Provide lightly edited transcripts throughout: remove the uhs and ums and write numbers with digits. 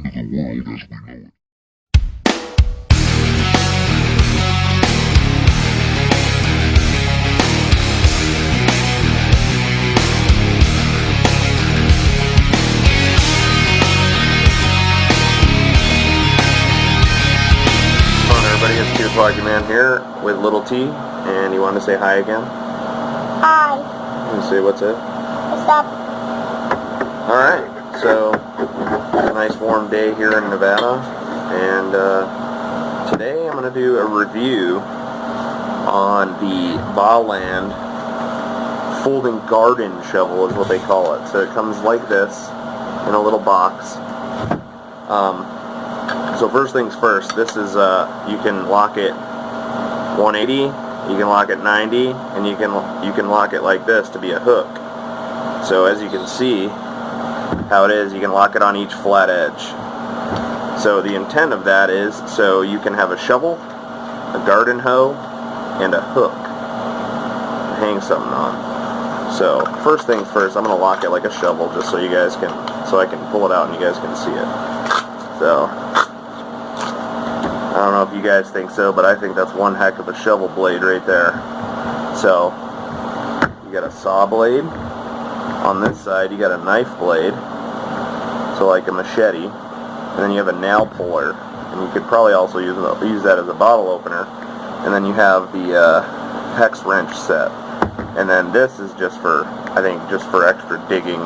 into the world as we know it. Everybody, it's 2 O'Clock Man here with Little T, and you want to say hi again? Hi. You say what's it? What's up? Alright, so it's a nice warm day here in Nevada, and today I'm going to do a review on the Baaland folding garden shovel is what they call it. So it comes like this in a little box. So first things first, this is, you can lock it 180, you can lock it 90, and you can lock it like this to be a hook. So as you can see how it is, you can lock it on each flat edge. So the intent of that is so you can have a shovel, a garden hoe, and a hook to hang something on. So first things first, I'm going to lock it like a shovel just so you guys can, so I can pull it out and you guys can see it. So I don't know if you guys think so, but I think that's one heck of a shovel blade right there. So, you got a saw blade. On this side, you got a knife blade. So like a machete. And then you have a nail puller. And you could probably also use that as a bottle opener. And then you have the hex wrench set. And then this is just for, I think, just for extra digging.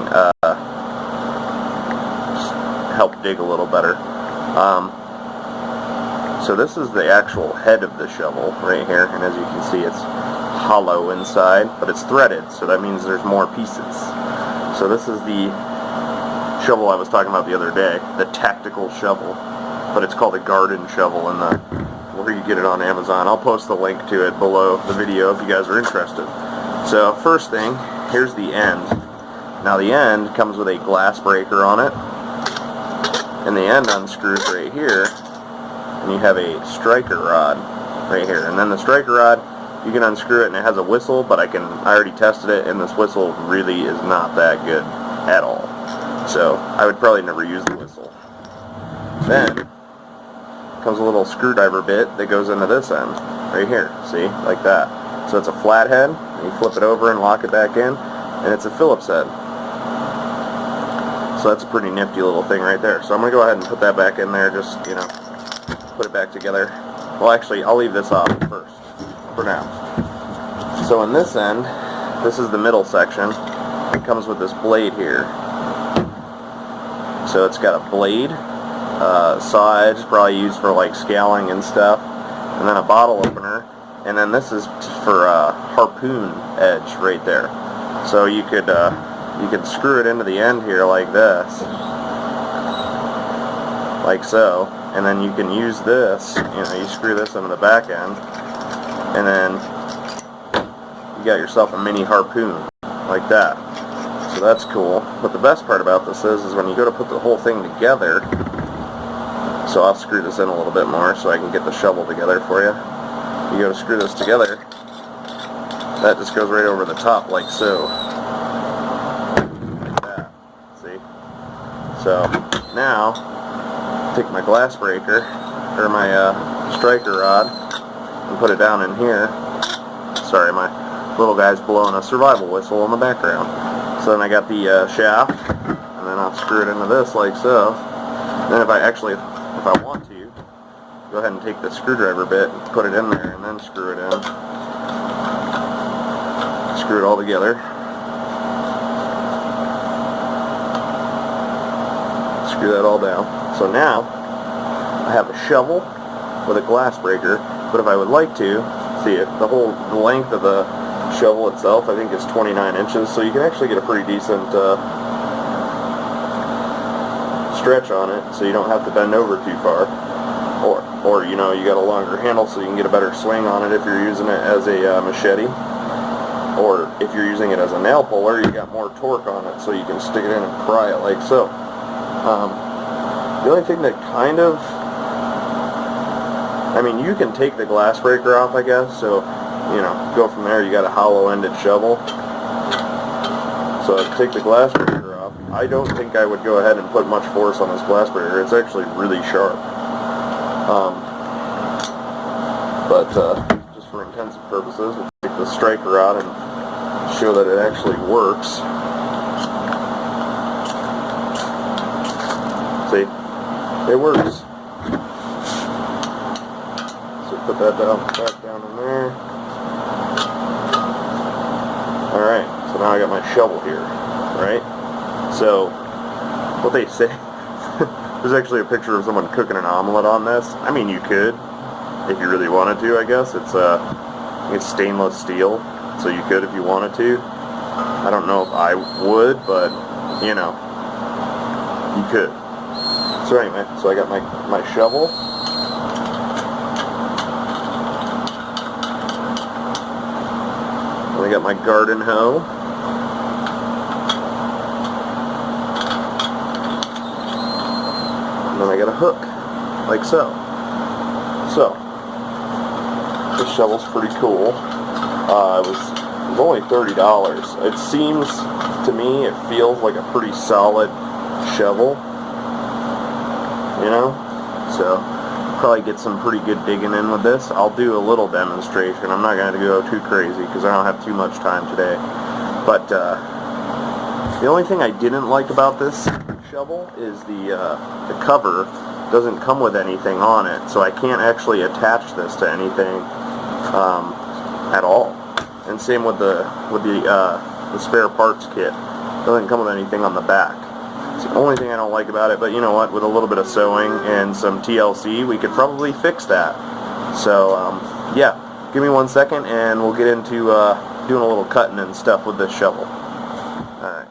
Just help dig a little better. So this is the actual head of the shovel right here, and as you can see it's hollow inside, but it's threaded, so that means there's more pieces. So this is the shovel I was talking about the other day, the tactical shovel, but it's called a garden shovel in the, where you get it on Amazon. I'll post the link to it below the video if you guys are interested. So first thing, here's the end. Now the end comes with a glass breaker on it, and the end unscrews right here. And you have a striker rod right here, and then the striker rod, you can unscrew it and it has a whistle, but I already tested it and this whistle really is not that good at all, so I would probably never use the whistle. Then comes a little screwdriver bit that goes into this end right here, see, like that. So it's a flat head, and you flip it over and lock it back in, and it's a Phillips head. So that's a pretty nifty little thing right there. So I'm going to go ahead and put that back in there, just, you know, put it back together. Well, actually, I'll leave this off first, for now. So in this end, this is the middle section. It comes with this blade here. So it's got a blade, saw edge, probably used for like scaling and stuff, and then a bottle opener, and then this is for harpoon edge right there. So you could screw it into the end here like this, like so. And then you can use this, you know, you screw this into the back end, and then you got yourself a mini harpoon, like that. So that's cool. But the best part about this is when you go to put the whole thing together, so I'll screw this in a little bit more so I can get the shovel together for you. You go to screw this together, that just goes right over the top, like so. Like that, see? So, now, take my glass breaker, or my striker rod, and put it down in here. Sorry, my little guy's blowing a survival whistle in the background. So then I got the shaft, and then I'll screw it into this like so. And then if I want to, go ahead and take the screwdriver bit and put it in there, and then screw it in. Screw it all together. Screw that all down. So now, I have a shovel with a glass breaker, but if I would like to, see it, the length of the shovel itself, I think is 29 inches, so you can actually get a pretty decent stretch on it, so you don't have to bend over too far, or you know, you got a longer handle so you can get a better swing on it if you're using it as a machete, or if you're using it as a nail puller, you got more torque on it, so you can stick it in and pry it like so. The only thing that kind of, I mean, you can take the glass breaker off, I guess, so, you know, go from there. You got a hollow-ended shovel. So take the glass breaker off. I don't think I would go ahead and put much force on this glass barrier. It's actually really sharp. But just for intensive purposes, we'll take the striker out and show that it actually works. See, it works. So put that back down in there. Alright, so now I got my shovel here, right? So, what they say, there's actually a picture of someone cooking an omelet on this. I mean, you could, if you really wanted to, I guess. It's stainless steel, so you could if you wanted to. I don't know if I would, but, you know, you could. So anyway, so I got my shovel. And I got my garden hoe. And then I got a hook, like so. So, this shovel's pretty cool. It was only $30. It seems, to me, it feels like a pretty solid shovel. You know? So, probably get some pretty good digging in with this. I'll do a little demonstration. I'm not going to go too crazy because I don't have too much time today. But, the only thing I didn't like about this shovel is the cover doesn't come with anything on it, so I can't actually attach this to anything at all. And same with the spare parts kit. It doesn't come with anything on the back. It's the only thing I don't like about it, but you know what? With a little bit of sewing and some TLC, we could probably fix that. So yeah, give me 1 second, and we'll get into doing a little cutting and stuff with this shovel. Alright.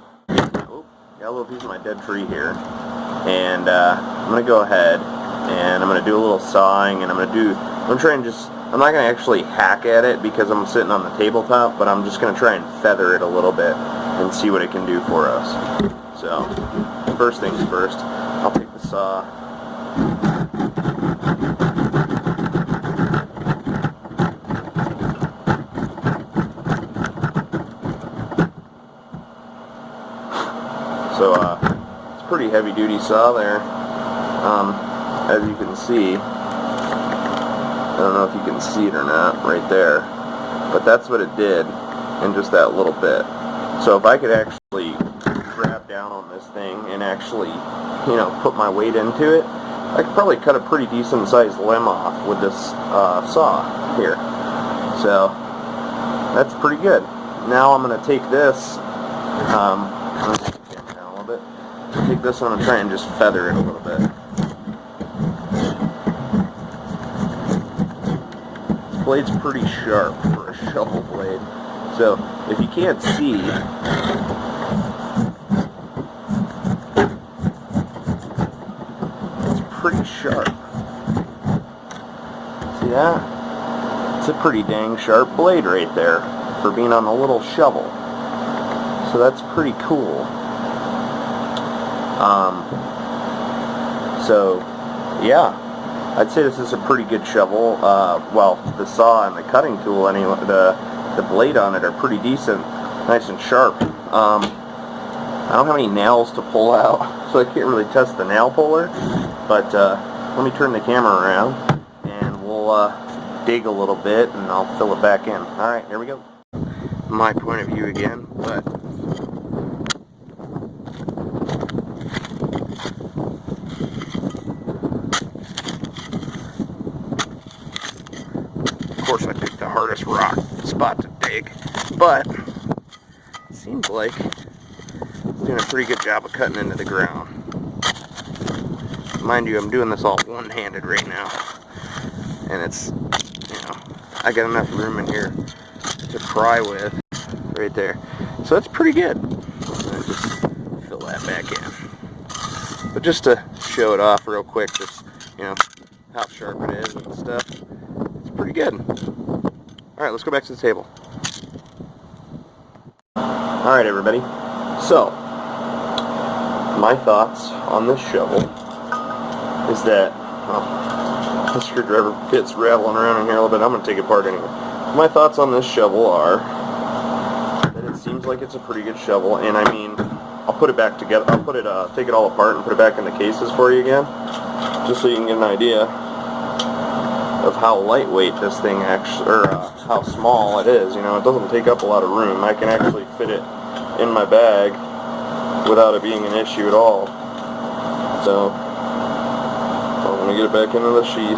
Got a little piece of my dead tree here, and I'm going to go ahead and I'm going to do a little sawing, and I'm not going to actually hack at it because I'm sitting on the tabletop, but I'm just going to try and feather it a little bit and see what it can do for us. So, first things first, I'll take the saw. So, it's a pretty heavy duty saw there, as you can see. I don't know if you can see it or not, right there, but that's what it did in just that little bit. So if I could actually grab down on this thing and actually, you know, put my weight into it, I could probably cut a pretty decent sized limb off with this saw here. So that's pretty good. Now I'm going to take this, take this and I'm going to try and just feather it a little bit. This blade's pretty sharp for a shovel blade. So if you can't see, it's pretty sharp. See that? It's a pretty dang sharp blade right there for being on a little shovel. So that's pretty cool. So yeah, I'd say this is a pretty good shovel. Well, the saw and the cutting tool, anyway, the blade on it are pretty decent, nice and sharp. I don't have any nails to pull out, so I can't really test the nail puller, but let me turn the camera around and we'll dig a little bit and I'll fill it back in. Alright, here we go. My point of view again, but of course I picked the hardest rock spot to dig, but it seems like it's doing a pretty good job of cutting into the ground. Mind you, I'm doing this all one-handed right now, and it's, you know, I got enough room in here to pry with right there, so that's pretty good. I'll just fill that back in. But just to show it off real quick, just, you know, how sharp it is and stuff, it's pretty good. Alright, let's go back to the table. Alright everybody, so my thoughts on this shovel is that, well, the screwdriver bit's rattling around in here a little bit. I'm going to take it apart anyway. My thoughts on this shovel are that it seems like it's a pretty good shovel, and I mean, I'll put it back together. I'll put it, take it all apart and put it back in the cases for you again, just so you can get an idea of how lightweight this thing actually, or how small it is. You know, it doesn't take up a lot of room. I can actually fit it in my bag without it being an issue at all. So I'm going to get it back into the sheath.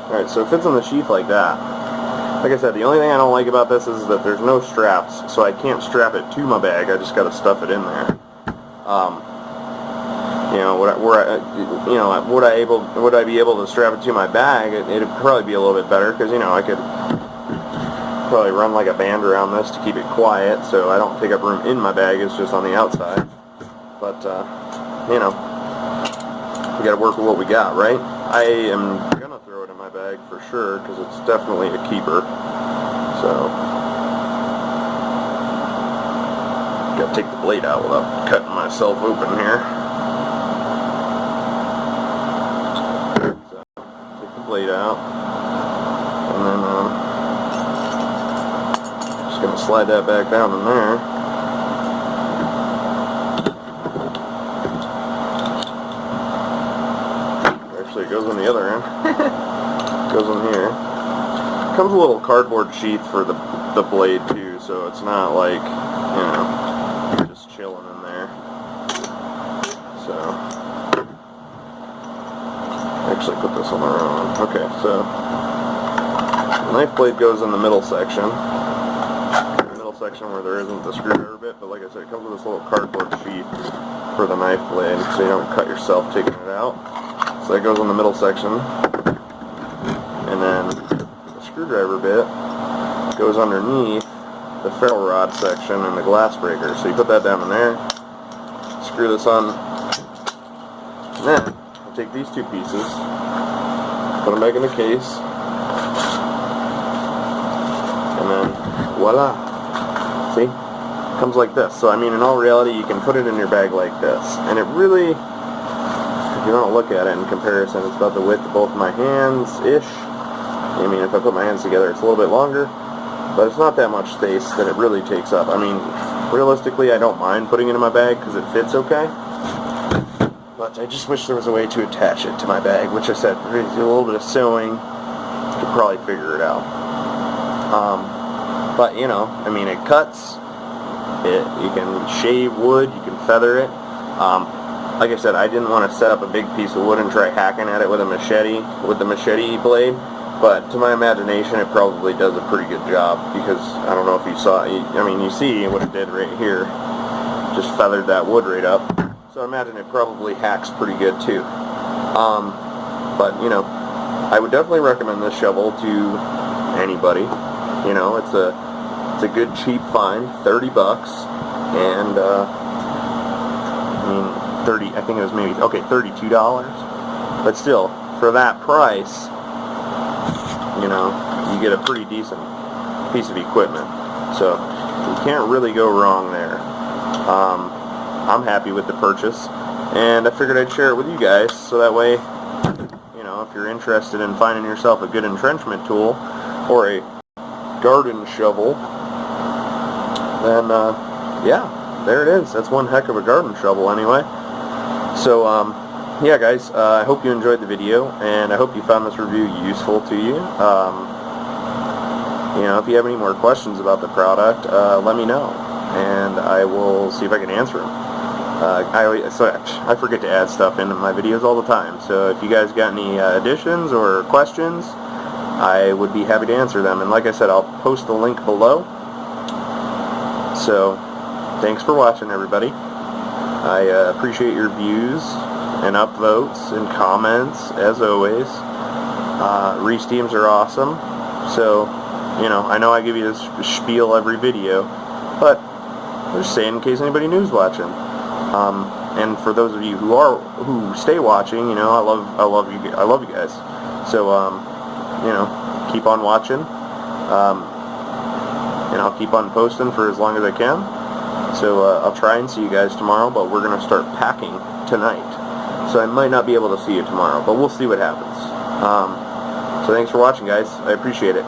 Alright, so it fits in the sheath like that. Like I said, the only thing I don't like about this is that there's no straps, so I can't strap it to my bag. I just got to stuff it in there. You know, would I be able to strap it to my bag? It'd probably be a little bit better, because, you know, I could probably run like a band around this to keep it quiet, so I don't take up room in my bag. It's just on the outside. But you know, we got to work with what we got, right? I am gonna throw it in my bag for sure, because it's definitely a keeper. So gotta take the blade out without cutting myself open here. Blade out, and then just going to slide that back down in there. Actually, it goes on the other end. It goes in here. Comes with a little cardboard sheath for the blade too, so it's not like, you know, just chilling in there. So actually put this on the wrong. Okay, so the knife blade goes in the middle section. The middle section where there isn't the screwdriver bit, but like I said, it comes with this little cardboard sheath for the knife blade, so you don't cut yourself taking it out. So that goes in the middle section. And then the screwdriver bit goes underneath the ferrule rod section and the glass breaker. So you put that down in there, screw this on, and then take these two pieces, put them back in the case, and then voila. See? Comes like this. So I mean, in all reality, you can put it in your bag like this, and it really, if you want to look at it in comparison, it's about the width of both my hands-ish. I mean, if I put my hands together, it's a little bit longer, but it's not that much space that it really takes up. I mean, realistically, I don't mind putting it in my bag because it fits okay. But I just wish there was a way to attach it to my bag, which I said, a little bit of sewing, you could probably figure it out. But, you know, I mean, it cuts, you can shave wood, you can feather it. Like I said, I didn't want to set up a big piece of wood and try hacking at it with a machete, with the machete blade, but to my imagination, it probably does a pretty good job, because I don't know if you saw, I mean, you see what it did right here, just feathered that wood right up. So I imagine it probably hacks pretty good too. But you know, I would definitely recommend this shovel to anybody. You know, it's a good cheap find, 30 bucks, and I mean 30. I think it was maybe $32. But still, for that price, you know, you get a pretty decent piece of equipment. So you can't really go wrong there. I'm happy with the purchase, and I figured I'd share it with you guys, so that way, you know, if you're interested in finding yourself a good entrenchment tool or a garden shovel, then yeah, there it is. That's one heck of a garden shovel anyway. So yeah guys, I hope you enjoyed the video, and I hope you found this review useful to you. You know, if you have any more questions about the product, let me know, and I will see if I can answer them. I forget to add stuff into my videos all the time, so if you guys got any additions or questions, I would be happy to answer them. And like I said, I'll post the link below. So thanks for watching, everybody. I appreciate your views and upvotes and comments, as always. Re-steams are awesome. So, you know, I know I give you this spiel every video, but I'm just saying in case anybody new's watching. And for those of you who stay watching, you know, I love you guys. So, you know, keep on watching. And I'll keep on posting for as long as I can. So I'll try and see you guys tomorrow, but we're going to start packing tonight. So I might not be able to see you tomorrow, but we'll see what happens. So thanks for watching, guys. I appreciate it.